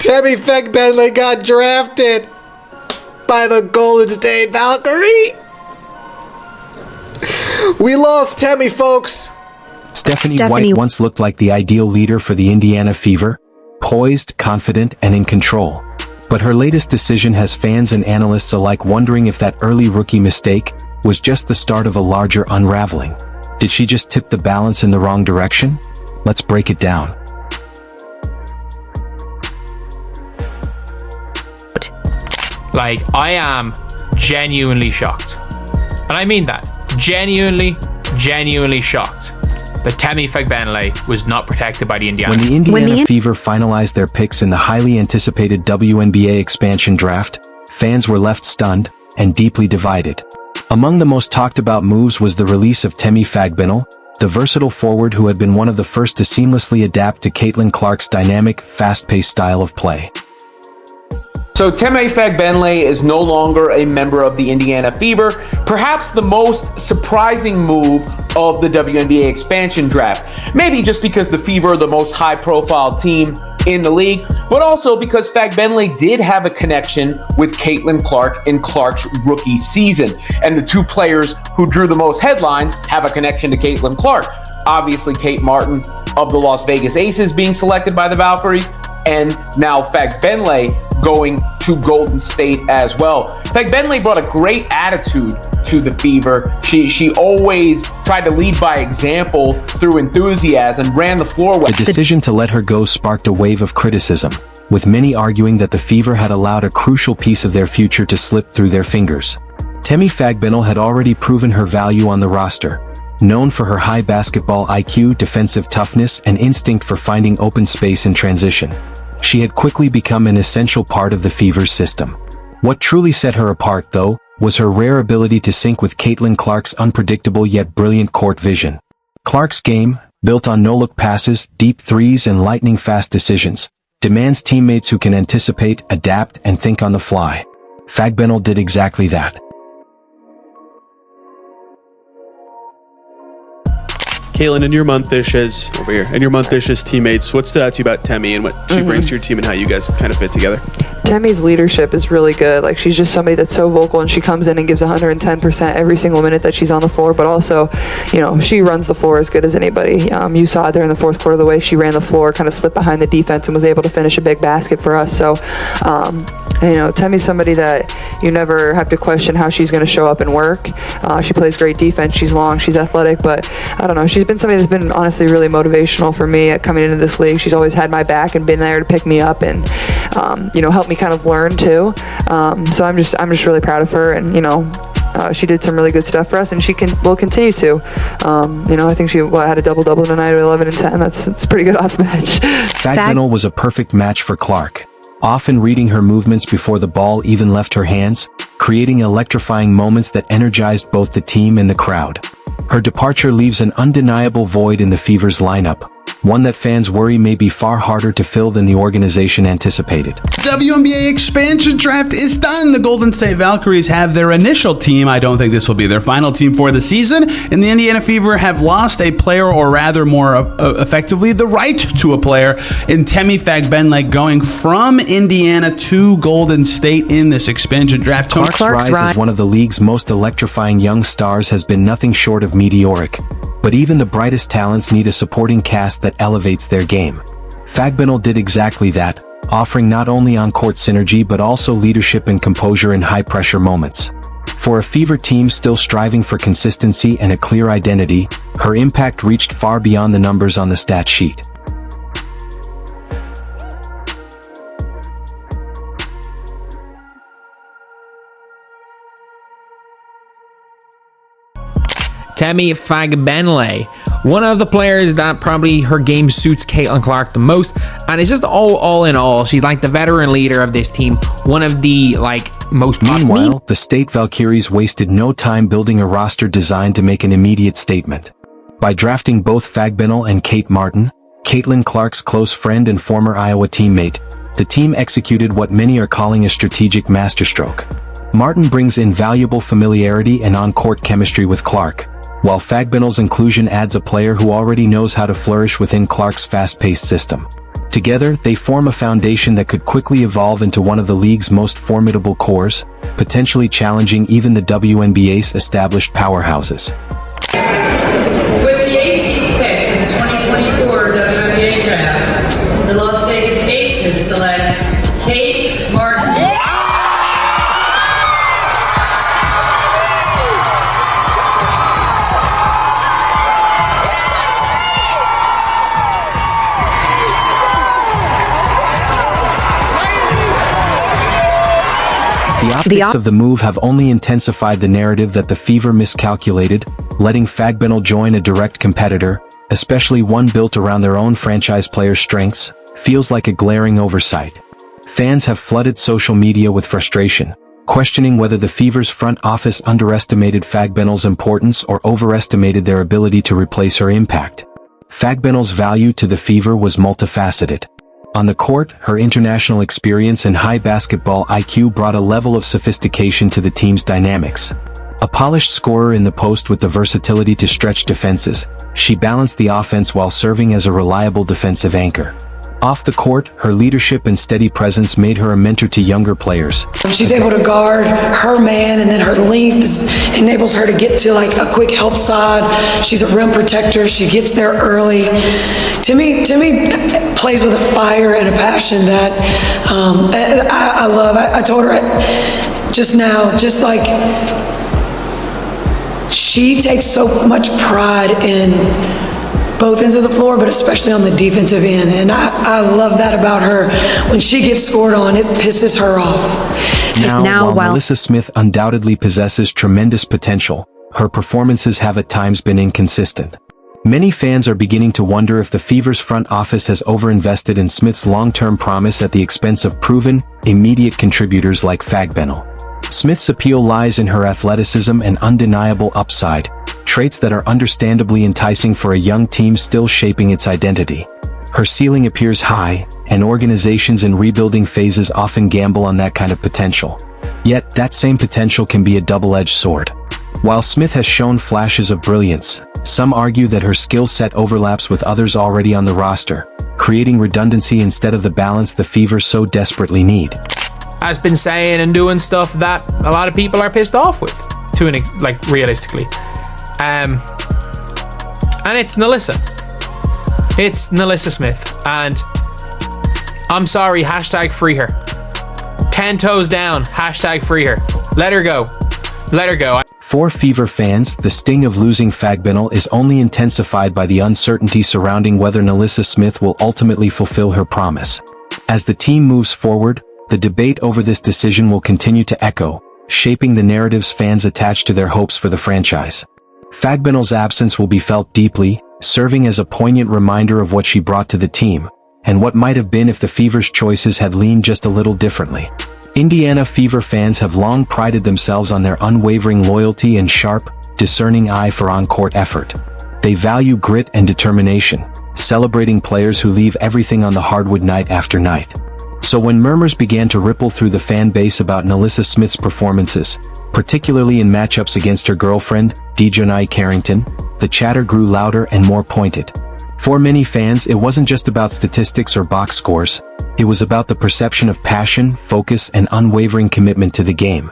Tammy Fagbenle got drafted by the Golden State Valkyrie. We lost Tammy, folks. Stephanie White once looked like the ideal leader for the Indiana Fever, poised, confident, and in control. But her latest decision has fans and analysts alike wondering if that early rookie mistake was just the start of a larger unraveling. Did she just tip the balance in the wrong direction? Let's break it down. Like, I am genuinely shocked. And I mean that. Genuinely shocked that Tammy Fagbenle was not protected by the Indiana. When the Indiana Fever finalized their picks in the highly anticipated WNBA expansion draft, fans were left stunned and deeply divided. Among the most talked about moves was the release of Tammy Fagbenle, the versatile forward who had been one of the first to seamlessly adapt to Caitlin Clark's dynamic, fast-paced style of play. So Tammy Fagbenle is no longer a member of the Indiana Fever, perhaps the most surprising move of the WNBA expansion draft. Maybe just because the Fever are the most high-profile team in the league, but also because Fagbenle did have a connection with Caitlin Clark in Clark's rookie season. And the two players who drew the most headlines have a connection to Caitlin Clark. Obviously, Kate Martin of the Las Vegas Aces being selected by the Valkyries, and now Fagbenle going to Golden State as well. Fagbenle brought a great attitude to the Fever. She always tried to lead by example through enthusiasm, ran the floor well. The decision to let her go sparked a wave of criticism, with many arguing that the Fever had allowed a crucial piece of their future to slip through their fingers. Tammy Fagbenle had already proven her value on the roster, known for her high basketball IQ, defensive toughness, and instinct for finding open space in transition. She had quickly become an essential part of the Fever's system. What truly set her apart, though, was her rare ability to sync with Caitlin Clark's unpredictable yet brilliant court vision. Clark's game, built on no-look passes, deep threes, and lightning-fast decisions, demands teammates who can anticipate, adapt, and think on the fly. Fagbenle did exactly that. Caitlin, in your month-ish as teammates, what stood out to you about Tammy and what she brings to your team and how you guys kind of fit together? Tammy's leadership is really good. Like, she's just somebody that's so vocal, and she comes in and gives 110% every single minute that she's on the floor, but also, you know, she runs the floor as good as anybody. You saw it there in the fourth quarter, the way she ran the floor, kind of slipped behind the defense and was able to finish a big basket for us. So, you know, Tammy's somebody that you never have to question how she's going to show up and work. She plays great defense. She's long, she's athletic, but I don't know. She's been somebody that's been honestly really motivational for me at coming into this league. She's always had my back and been there to pick me up and, you know, help me kind of learn too. So I'm just really proud of her, and, you know, she did some really good stuff for us, and she will continue to. You know, I think she had a double-double tonight at 11 and 10. That's pretty good off the bench. Fagbenle was a perfect match for Clark, often reading her movements before the ball even left her hands, creating electrifying moments that energized both the team and the crowd. Her departure leaves an undeniable void in the Fever's lineup, one that fans worry may be far harder to fill than the organization anticipated. WNBA expansion draft is done. The Golden State Valkyries have their initial team. I don't think this will be their final team for the season. And the Indiana Fever have lost a player, or rather more effectively, the right to a player in Tammy Fagbenle, going from Indiana to Golden State in this expansion draft. Clark's rise as one of the league's most electrifying young stars has been nothing short of meteoric. But even the brightest talents need a supporting cast that elevates their game. Fagbenle did exactly that, offering not only on-court synergy but also leadership and composure in high-pressure moments. For a Fever team still striving for consistency and a clear identity, her impact reached far beyond the numbers on the stat sheet. Tammy Fagbenle, one of the players that probably her game suits Caitlin Clark the most, and it's just all in all, she's like the veteran leader of this team, one of the most. Meanwhile, the State Valkyries wasted no time building a roster designed to make an immediate statement. By drafting both Fagbenle and Kate Martin, Caitlin Clark's close friend and former Iowa teammate, the team executed what many are calling a strategic masterstroke. Martin brings invaluable familiarity and on-court chemistry with Clark, while Fagbenle's inclusion adds a player who already knows how to flourish within Clark's fast-paced system. Together, they form a foundation that could quickly evolve into one of the league's most formidable cores, potentially challenging even the WNBA's established powerhouses. With the 18th pick in the 2024 WNBA draft, the Las Vegas Aces select Kate Martin. The optics of the move have only intensified the narrative that the Fever miscalculated, letting Fagbenle join a direct competitor, especially one built around their own franchise players' strengths, feels like a glaring oversight. Fans have flooded social media with frustration, questioning whether the Fever's front office underestimated Fagbenle's importance or overestimated their ability to replace her impact. Fagbenle's value to the Fever was multifaceted. On the court, her international experience and high basketball IQ brought a level of sophistication to the team's dynamics. A polished scorer in the post with the versatility to stretch defenses, she balanced the offense while serving as a reliable defensive anchor. Off the court, her leadership and steady presence made her a mentor to younger players. She's able to guard her man, and then her length enables her to get to like a quick help side. She's a rim protector. She gets there early. Timmy plays with a fire and a passion that I love. I told her just now, just like she takes so much pride in both ends of the floor, but especially on the defensive end. And I love that about her. When she gets scored on, it pisses her off. Now, while Nalyssa Smith undoubtedly possesses tremendous potential, her performances have at times been inconsistent. Many fans are beginning to wonder if the Fever's front office has overinvested in Smith's long-term promise at the expense of proven, immediate contributors like Fagbenle. Smith's appeal lies in her athleticism and undeniable upside, traits that are understandably enticing for a young team still shaping its identity. Her ceiling appears high, and organizations in rebuilding phases often gamble on that kind of potential. Yet, that same potential can be a double-edged sword. While Smith has shown flashes of brilliance, some argue that her skill set overlaps with others already on the roster, creating redundancy instead of the balance the Fever so desperately need. Has been saying and doing stuff that a lot of people are pissed off with, realistically. And it's Nalyssa. It's Nalyssa Smith. And I'm sorry, hashtag free her. 10 toes down, hashtag free her. Let her go. Let her go. For Fever fans, the sting of losing Fagbenle is only intensified by the uncertainty surrounding whether Nalyssa Smith will ultimately fulfill her promise. As the team moves forward, the debate over this decision will continue to echo, shaping the narratives fans attach to their hopes for the franchise. Fagbenle's absence will be felt deeply, serving as a poignant reminder of what she brought to the team, and what might have been if the Fever's choices had leaned just a little differently. Indiana Fever fans have long prided themselves on their unwavering loyalty and sharp, discerning eye for on-court effort. They value grit and determination, celebrating players who leave everything on the hardwood night after night. So when murmurs began to ripple through the fan base about Nalyssa Smith's performances, particularly in matchups against her girlfriend, Dejanai Carrington, the chatter grew louder and more pointed. For many fans, it wasn't just about statistics or box scores, it was about the perception of passion, focus, and unwavering commitment to the game.